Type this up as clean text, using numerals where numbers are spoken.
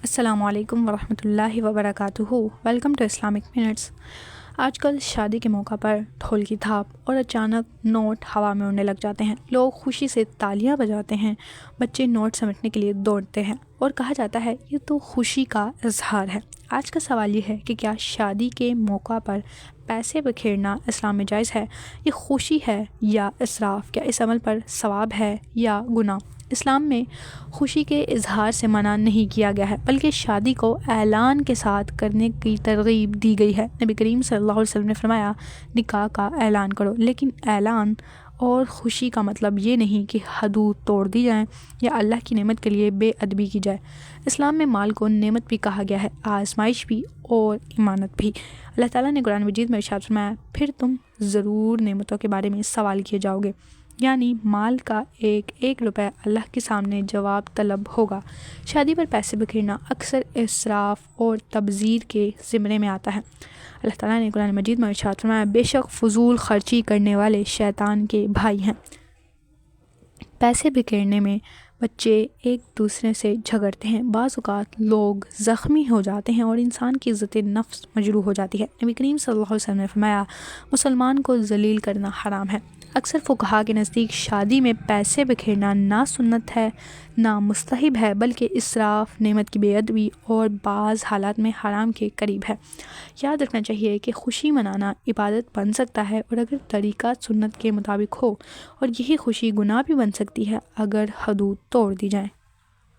السلام علیکم ورحمۃ اللہ وبرکاتہ۔ Welcome to Islamic minutes. آج کل شادی کے موقع پر ڈھول کی تھاپ اور اچانک نوٹ ہوا میں اڑنے لگ جاتے ہیں۔ لوگ خوشی سے تالیاں بجاتے ہیں، بچے نوٹ سمیٹنے کے لیے دوڑتے ہیں اور کہا جاتا ہے یہ تو خوشی کا اظہار ہے۔ آج کا سوال یہ ہے کہ کیا شادی کے موقع پر پیسے بکھیرنا اسلام میں جائز ہے؟ یہ خوشی ہے یا اسراف؟ کیا اس عمل پر ثواب ہے یا گناہ؟ اسلام میں خوشی کے اظہار سے منع نہیں کیا گیا ہے، بلکہ شادی کو اعلان کے ساتھ کرنے کی ترغیب دی گئی ہے۔ نبی کریم صلی اللہ علیہ وسلم نے فرمایا، نکاح کا اعلان کرو، لیکن اعلان اور خوشی کا مطلب یہ نہیں کہ حدود توڑ دی جائیں یا اللہ کی نعمت کے لیے بے ادبی کی جائے۔ اسلام میں مال کو نعمت بھی کہا گیا ہے، آزمائش بھی اور امانت بھی۔ اللہ تعالیٰ نے قرآن مجید میں ارشاد فرمایا، پھر تم ضرور نعمتوں کے بارے میں سوال کیے جاؤ گے، یعنی مال کا ایک روپے اللہ کے سامنے جواب طلب ہوگا۔ شادی پر پیسے بکھیرنا اکثر اسراف اور تبذیر کے زمرے میں آتا ہے۔ اللہ تعالیٰ نے قرآن مجید میں ارشاد فرمایا، بے شک فضول خرچی کرنے والے شیطان کے بھائی ہیں۔ پیسے بکھیرنے میں بچے ایک دوسرے سے جھگڑتے ہیں، بعض اوقات لوگ زخمی ہو جاتے ہیں اور انسان کی عزت نفس مجروح ہو جاتی ہے۔ نبی کریم صلی اللہ علیہ وسلم نے فرمایا، مسلمان کو ذلیل کرنا حرام ہے۔ اکثر فقہا کے نزدیک شادی میں پیسے بکھیرنا نہ سنت ہے نہ مستحب ہے، بلکہ اسراف، نعمت کی بے ادبی اور بعض حالات میں حرام کے قریب ہے۔ یاد رکھنا چاہیے کہ خوشی منانا عبادت بن سکتا ہے اور اگر طریقہ سنت کے مطابق ہو، اور یہی خوشی گناہ بھی بن سکتی ہے اگر حدود توڑ دی جائیں۔